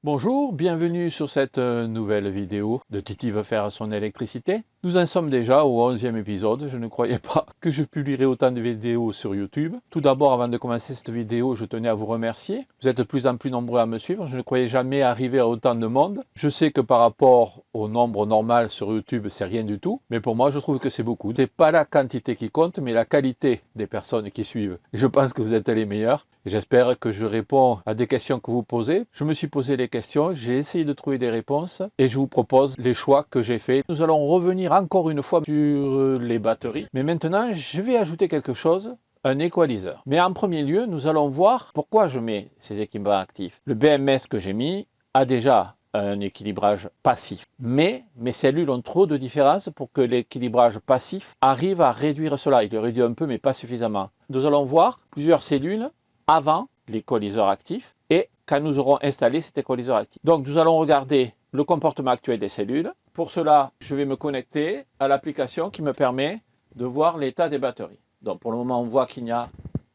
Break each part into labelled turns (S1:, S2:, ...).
S1: Bonjour, bienvenue sur cette nouvelle vidéo de Titi veut faire son électricité. Nous en sommes déjà au 11e épisode, je ne croyais pas que je publierais autant de vidéos sur YouTube. Tout d'abord, avant de commencer cette vidéo, je tenais à vous remercier. Vous êtes de plus en plus nombreux à me suivre, je ne croyais jamais arriver à autant de monde. Je sais que par rapport au nombre normal sur YouTube, c'est rien du tout, mais pour moi, je trouve que c'est beaucoup. C'est pas la quantité qui compte, mais la qualité des personnes qui suivent. Je pense que vous êtes les meilleurs. J'espère que je réponds à des questions que vous posez. Je me suis posé les questions, j'ai essayé de trouver des réponses et je vous propose les choix que j'ai faits. Nous allons revenir encore une fois sur les batteries. Mais maintenant, je vais ajouter quelque chose, un équaliseur. Mais en premier lieu, nous allons voir pourquoi je mets ces équipements actifs. Le BMS que j'ai mis a déjà un équilibrage passif. Mais mes cellules ont trop de différences pour que l'équilibrage passif arrive à réduire cela. Il le réduit un peu, mais pas suffisamment. Nous allons voir plusieurs cellules avant l'équaliseur actif et quand nous aurons installé cet équaliseur actif. Donc nous allons regarder le comportement actuel des cellules. Pour cela, je vais me connecter à l'application qui me permet de voir l'état des batteries. Donc pour le moment, on voit qu'il n'y a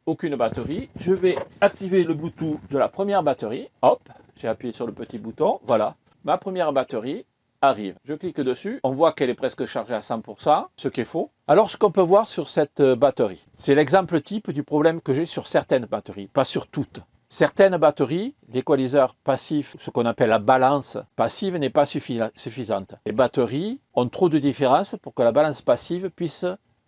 S1: aucune batterie. Je vais activer le Bluetooth de la première batterie. Hop, j'ai appuyé sur le petit bouton. Voilà, ma première batterie arrive. Je clique dessus, on voit qu'elle est presque chargée à 100%, ce qui est faux. Alors ce qu'on peut voir sur cette batterie, c'est l'exemple type du problème que j'ai sur certaines batteries, pas sur toutes. Certaines batteries, l'équaliseur passif, ce qu'on appelle la balance passive, n'est pas suffisante. Les batteries ont trop de différences pour que la balance passive puisse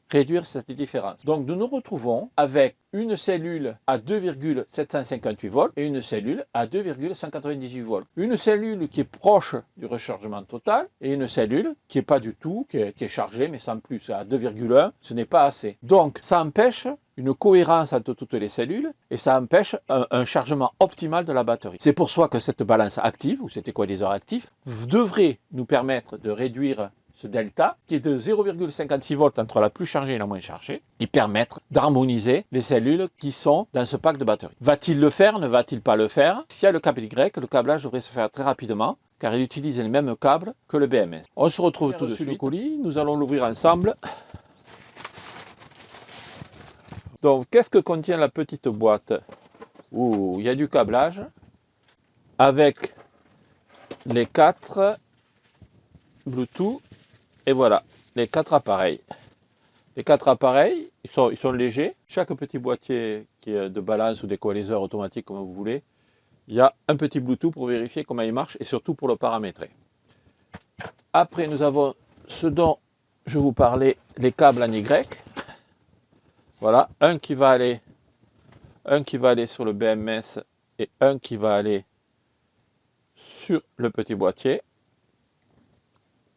S1: réduire cette différence. Donc nous nous retrouvons avec une cellule à 2,758 volts et une cellule à 2,198 volts. Une cellule qui est proche du rechargement total et une cellule qui n'est pas du tout, qui est chargée mais sans plus, à 2,1, ce n'est pas assez. Donc ça empêche une cohérence entre toutes les cellules et ça empêche un chargement optimal de la batterie. C'est pour ça que cette balance active ou cet équaliseur actif devrait nous permettre de réduire ce delta, qui est de 0,56 volts entre la plus chargée et la moins chargée, et permettre d'harmoniser les cellules qui sont dans ce pack de batteries. Va-t-il le faire? Ne va-t-il pas le faire? S'il y a le câble Y, le câblage devrait se faire très rapidement, car il utilise les mêmes câbles que le BMS. On se retrouve tout de suite. Le colis, nous allons l'ouvrir ensemble. Donc, qu'est-ce que contient la petite boîte? Ouh, il y a du câblage avec les 4 Bluetooth. Et voilà, les 4 appareils. Les 4 appareils, ils sont légers. Chaque petit boîtier qui est de balance ou d'équaliseur automatique, comme vous voulez, il y a un petit Bluetooth pour vérifier comment il marche et surtout pour le paramétrer. Après, nous avons ce dont je vous parlais, les câbles en Y. Voilà, un qui va aller sur le BMS et un qui va aller sur le petit boîtier.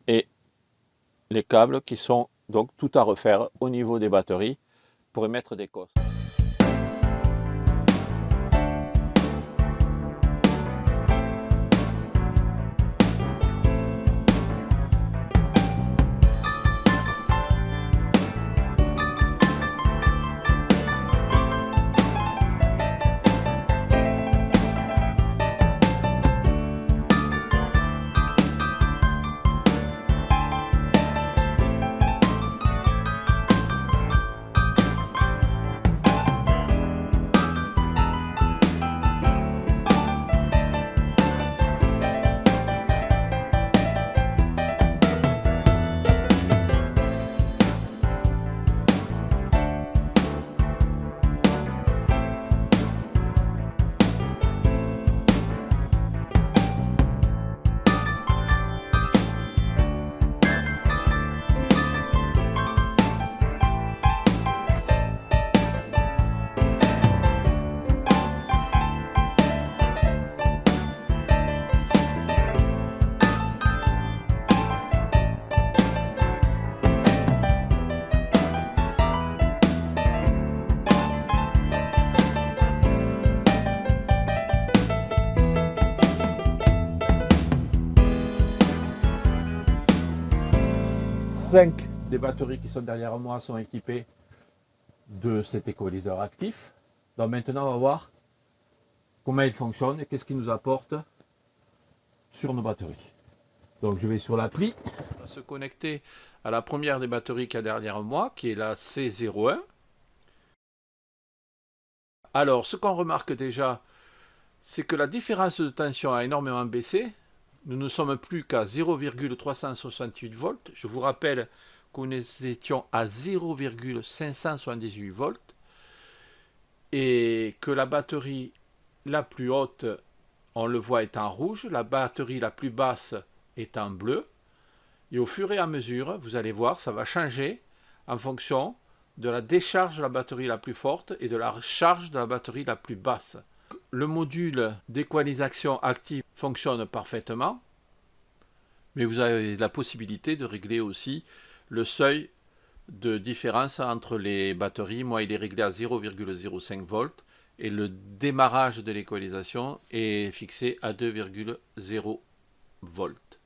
S1: Et les câbles qui sont donc tout à refaire au niveau des batteries pour émettre des cosses. Cinq des batteries qui sont derrière moi sont équipées de cet équaliseur actif. Donc maintenant, on va voir comment il fonctionne et qu'est-ce qu'il nous apporte sur nos batteries. Donc je vais sur l'appli. On va se connecter à la première des batteries qu'il y a derrière moi, qui est la C01. Alors, ce qu'on remarque déjà, c'est que la différence de tension a énormément baissé. Nous ne sommes plus qu'à 0,368 volts. Je vous rappelle que nous étions à 0,578 volts et que la batterie la plus haute, on le voit, est en rouge, la batterie la plus basse est en bleu. Et au fur et à mesure, vous allez voir, ça va changer en fonction de la décharge de la batterie la plus forte et de la charge de la batterie la plus basse. Le module d'équalisation active fonctionne parfaitement, mais vous avez la possibilité de régler aussi le seuil de différence entre les batteries. Moi, il est réglé à 0,05 volts et le démarrage de l'équalisation est fixé à 2,0 volts.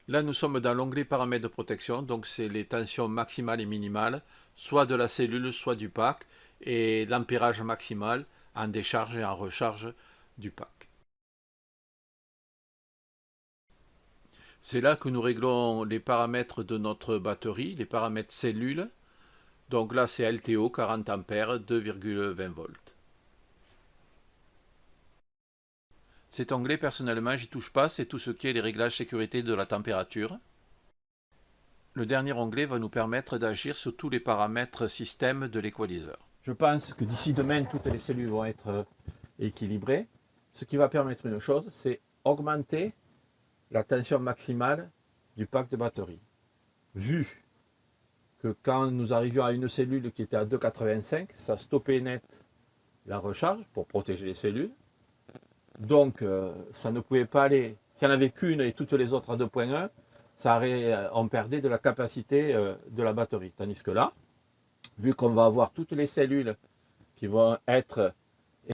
S1: Là, nous sommes dans l'onglet paramètres de protection, donc c'est les tensions maximales et minimales, soit de la cellule, soit du pack, et l'ampérage maximal en décharge et en recharge du pack. C'est là que nous réglons les paramètres de notre batterie, les paramètres cellules. Donc là, c'est LTO, 40 A, 2,20 volts. Cet onglet, personnellement, j'y touche pas, c'est tout ce qui est les réglages sécurité de la température. Le dernier onglet va nous permettre d'agir sur tous les paramètres système de l'équaliseur. Je pense que d'ici demain, toutes les cellules vont être équilibrées. Ce qui va permettre une chose, c'est augmenter la tension maximale du pack de batterie. Vu que quand nous arrivions à une cellule qui était à 2,85, ça stoppait net la recharge pour protéger les cellules. Donc, ça ne pouvait pas aller. S'il n'y en avait qu'une et toutes les autres à 2,1, on perdait de la capacité de la batterie. Tandis que là, vu qu'on va avoir toutes les cellules qui vont être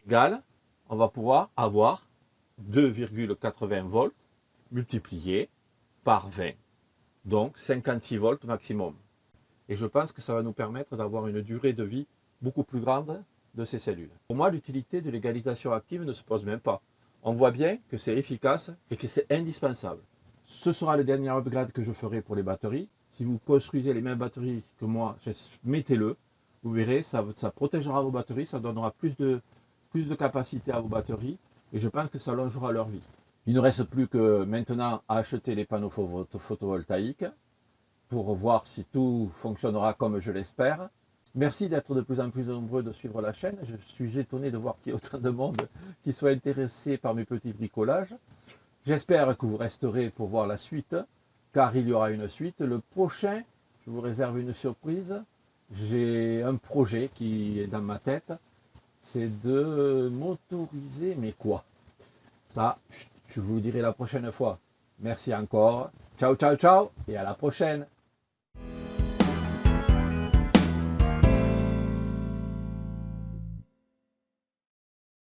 S1: égales, on va pouvoir avoir 2,80 volts multiplié par 20. Donc 56 volts maximum. Et je pense que ça va nous permettre d'avoir une durée de vie beaucoup plus grande de ces cellules. Pour moi, l'utilité de l'égalisation active ne se pose même pas. On voit bien que c'est efficace et que c'est indispensable. Ce sera le dernier upgrade que je ferai pour les batteries. Si vous construisez les mêmes batteries que moi, mettez-le. Vous verrez, ça protégera vos batteries, ça donnera plus de capacité à vos batteries et je pense que ça allongera leur vie. Il ne reste plus que maintenant à acheter les panneaux photovoltaïques pour voir si tout fonctionnera comme je l'espère. Merci d'être de plus en plus nombreux de suivre la chaîne. Je suis étonné de voir qu'il y a autant de monde qui soit intéressé par mes petits bricolages. J'espère que vous resterez pour voir la suite, car il y aura une suite. Le prochain, je vous réserve une surprise. J'ai un projet qui est dans ma tête, c'est de m'autoriser, mais quoi? Ça, je vous le dirai la prochaine fois. Merci encore. Ciao, ciao, ciao, et à la prochaine.